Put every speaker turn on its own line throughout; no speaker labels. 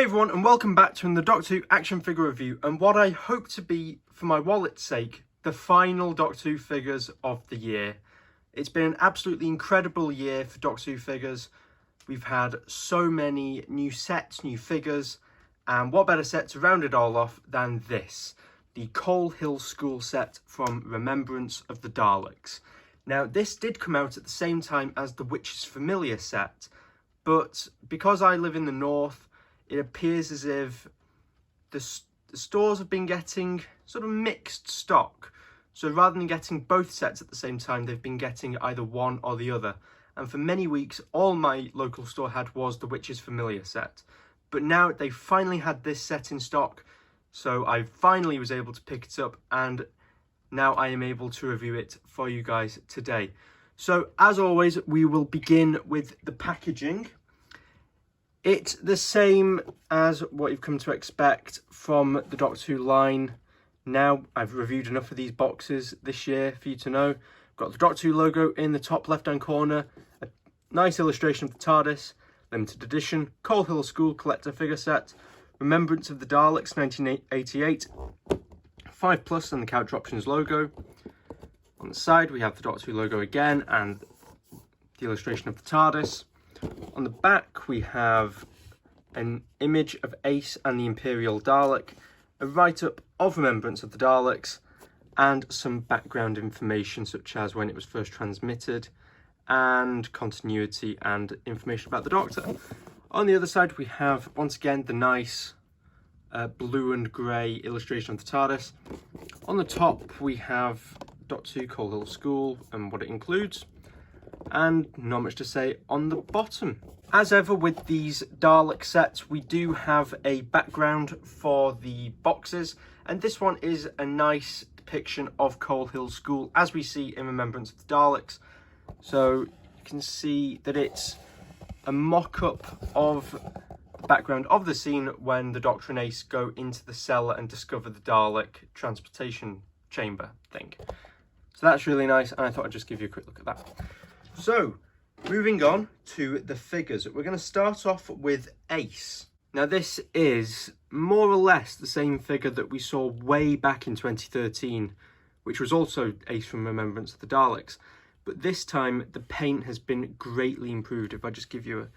Hey everyone, and welcome back to another Doctor Who action figure review, and what I hope to be, for my wallet's sake, the final Doctor Who figures of the year. It's been an absolutely incredible year for Doctor Who figures. We've had so many new sets, new figures, and what better set to round it all off than this, the Coal Hill School set from Remembrance of the Daleks. Now, this did come out at the same time as the Witch's Familiar set, but because I live in the north, it appears as if the stores have been getting sort of mixed stock. So rather than getting both sets at the same time, they've been getting either one or the other. And for many weeks, all my local store had was the Witch's Familiar set. But now they finally had this set in stock, so I finally was able to pick it up, and now I am able to review it for you guys today. So as always, we will begin with the packaging. It's the same as what you've come to expect from the Doctor Who line. Now, I've reviewed enough of these boxes this year for you to know. Got the Doctor Who logo in the top left-hand corner, a nice illustration of the TARDIS, limited edition, Coal Hill School collector figure set, Remembrance of the Daleks 1988, 5+ and the Couch Options logo. On the side, we have the Doctor Who logo again and the illustration of the TARDIS. On the back, we have an image of Ace and the Imperial Dalek, a write-up of Remembrance of the Daleks, and some background information such as when it was first transmitted, and continuity and information about the Doctor. On the other side, we have, once again, the nice blue and grey illustration of the TARDIS. On the top, we have Doctor Who Coal Hill School and what it includes. And not much to say on the bottom. As ever with these Dalek sets, we do have a background for the boxes, and this one is a nice depiction of Coal Hill School as we see in Remembrance of the Daleks. So you can see that it's a mock-up of the background of the scene when the Doctor and Ace go into the cellar and discover the Dalek transportation chamber thing. So that's really nice, and I thought I'd just give you a quick look at that. So, moving on to the figures, we're going to start off with Ace. Now, this is more or less the same figure that we saw way back in 2013, which was also Ace from Remembrance of the Daleks. But this time, the paint has been greatly improved. If I just give you a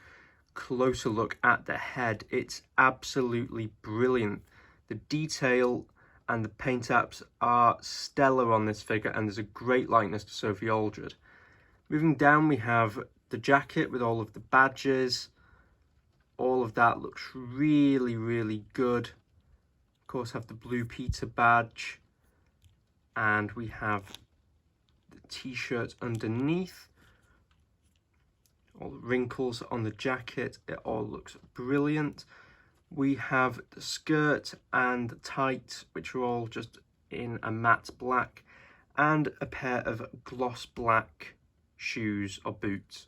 closer look at the head, it's absolutely brilliant. The detail and the paint apps are stellar on this figure, and there's a great likeness to Sophie Aldred. Moving down, we have the jacket with all of the badges. All of that looks really, really good. Of course, have the Blue Peter badge. And we have the t-shirt underneath. All the wrinkles on the jacket. It all looks brilliant. We have the skirt and the tights, which are all just in a matte black. And a pair of gloss black shoes or boots,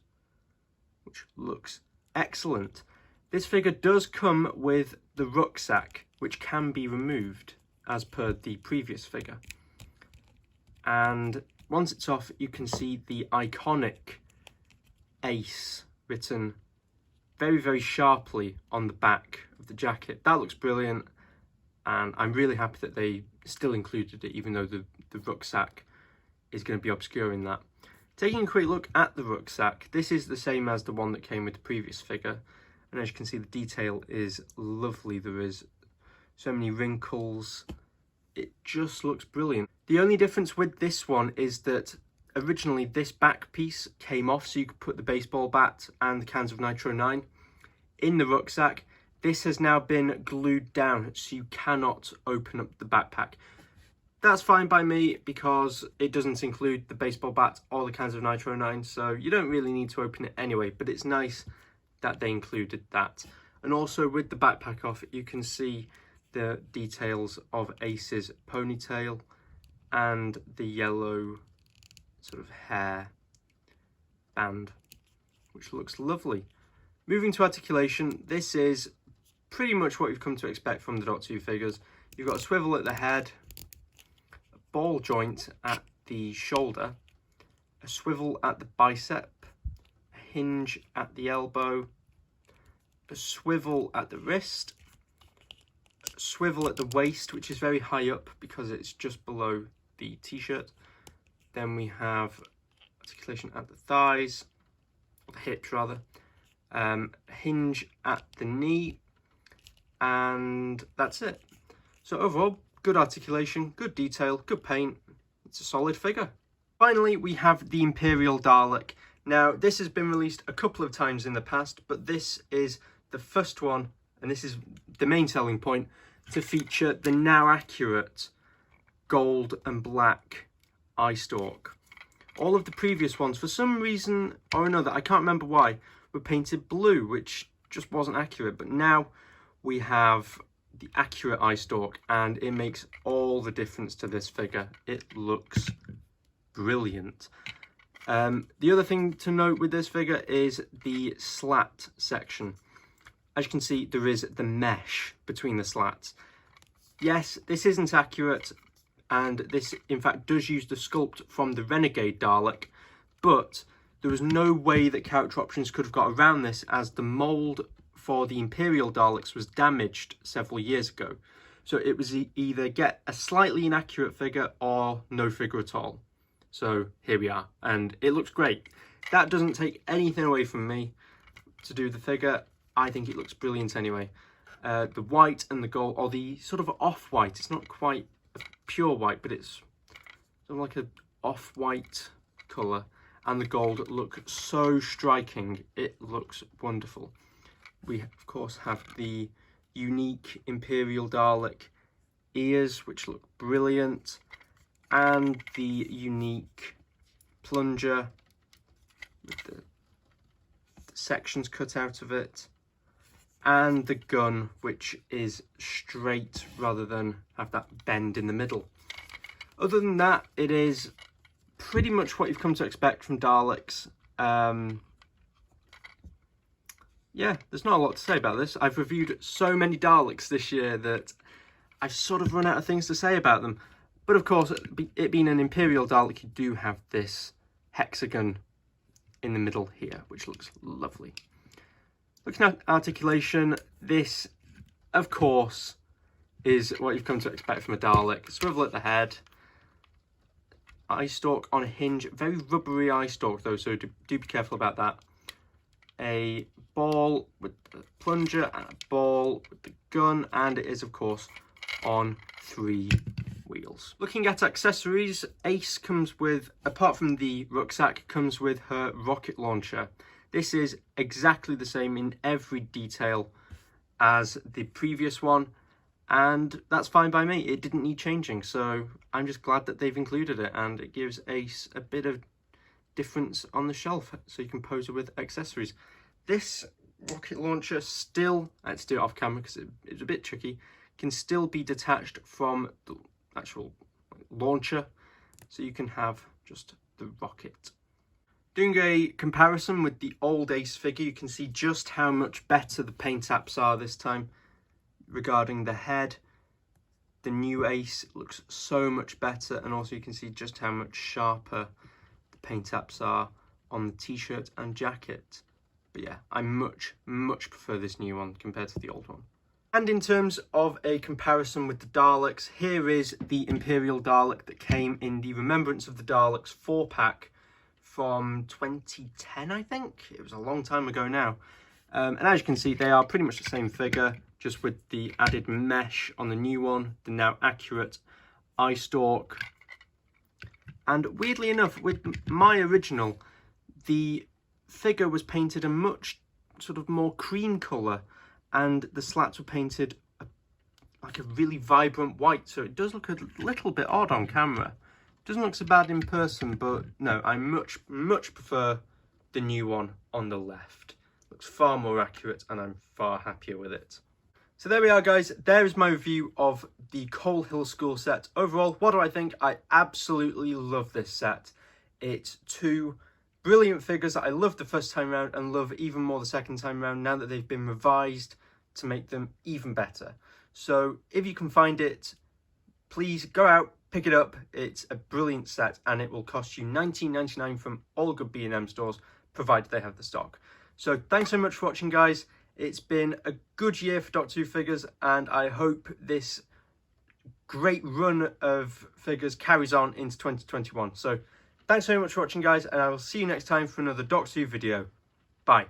which looks excellent. This figure does come with the rucksack, which can be removed as per the previous figure, and once it's off you can see the iconic Ace written very, very sharply on the back of the jacket. That looks brilliant, and I'm really happy that they still included it, even though the rucksack is going to be obscuring that. Taking a quick look at the rucksack, this is the same as the one that came with the previous figure, and as you can see, the detail is lovely. There is so many wrinkles. It just looks brilliant. The only difference with this one is that originally this back piece came off so you could put the baseball bat and the cans of Nitro 9 in the rucksack. This has now been glued down so you cannot open up the backpack. That's fine by me because it doesn't include the baseball bat or the cans of Nitro 9, so you don't really need to open it anyway, but it's nice that they included that. And also with the backpack off, you can see the details of Ace's ponytail and the yellow sort of hair band, which looks lovely. Moving to articulation, this is pretty much what you've come to expect from the Doctor Who figures. You've got a swivel at the head, ball joint at the shoulder, a swivel at the bicep, a hinge at the elbow, a swivel at the wrist, swivel at the waist, which is very high up because it's just below the t-shirt. Then we have articulation at the thighs, or the hips rather, hinge at the knee, and that's it. So overall, good articulation, good detail, good paint. It's a solid figure. Finally, we have the Imperial Dalek. Now, this has been released a couple of times in the past, but this is the first one, and this is the main selling point, to feature the now accurate gold and black eye stalk. All of the previous ones, for some reason or another, I can't remember why, were painted blue, which just wasn't accurate. But now we have the accurate eye stalk, and it makes all the difference to this figure. It looks brilliant. The other thing to note with this figure is the slat section. As you can see, there is the mesh between the slats. Yes, this isn't accurate, and this in fact does use the sculpt from the Renegade Dalek, but there was no way that Character Options could have got around this, as the mould for the Imperial Daleks was damaged several years ago. So it was either get a slightly inaccurate figure or no figure at all. So here we are, and it looks great. That doesn't take anything away from me to do the figure. I think it looks brilliant anyway. The white and the gold, or the sort of off-white, it's not quite a pure white, but it's sort of like an off-white colour, and the gold look so striking. It looks wonderful. We of course have the unique Imperial Dalek ears, which look brilliant, and the unique plunger with the sections cut out of it, and the gun, which is straight rather than have that bend in the middle. Other than that, it is pretty much what you've come to expect from Daleks. Yeah, there's not a lot to say about this. I've reviewed so many Daleks this year that I've sort of run out of things to say about them. But of course, it being an Imperial Dalek, you do have this hexagon in the middle here, which looks lovely. Looking at articulation, this, of course, is what you've come to expect from a Dalek. Swivel at the head, eye stalk on a hinge, very rubbery eye stalk though, so do be careful about that. A ball with the plunger and a ball with the gun, and it is of course on 3 wheels. Looking at accessories, Ace comes with, apart from the rucksack, comes with her rocket launcher. This is exactly the same in every detail as the previous one, and that's fine by me. It didn't need changing, so I'm just glad that they've included it, and it gives Ace a bit of difference on the shelf, so you can pose her with accessories. This rocket launcher still, I had to do it off camera because it's a bit tricky, can still be detached from the actual launcher, so you can have just the rocket. Doing a comparison with the old Ace figure, you can see just how much better the paint apps are this time. Regarding the head, the new Ace looks so much better, and also you can see just how much sharper the paint apps are on the t-shirt and jacket. But yeah, I much prefer this new one compared to the old one. And in terms of a comparison with the Daleks, here is the Imperial Dalek that came in the Remembrance of the Daleks 4-pack from 2010, I think. It was a long time ago now. And as you can see, they are pretty much the same figure, just with the added mesh on the new one, the now accurate eye stalk. And weirdly enough, with my original, the figure was painted a much sort of more cream colour, and the slats were painted like a really vibrant white, so it does look a little bit odd on camera. Doesn't look so bad in person, but no, I much prefer the new one on the left. Looks far more accurate, and I'm far happier with it. So there we are, guys. There is my review of the Coal Hill School set. Overall, what do I think? I absolutely love this set. It's 2 brilliant figures that I loved the first time round and love even more the second time round, now that they've been revised to make them even better. So if you can find it, please go out, pick it up. It's a brilliant set, and it will cost you $19.99 from all good B&M stores, provided they have the stock. So thanks so much for watching, guys. It's been a good year for Doctor Who figures, and I hope this great run of figures carries on into 2021. So thanks very much for watching, guys, and I will see you next time for another Doctor Who video. Bye.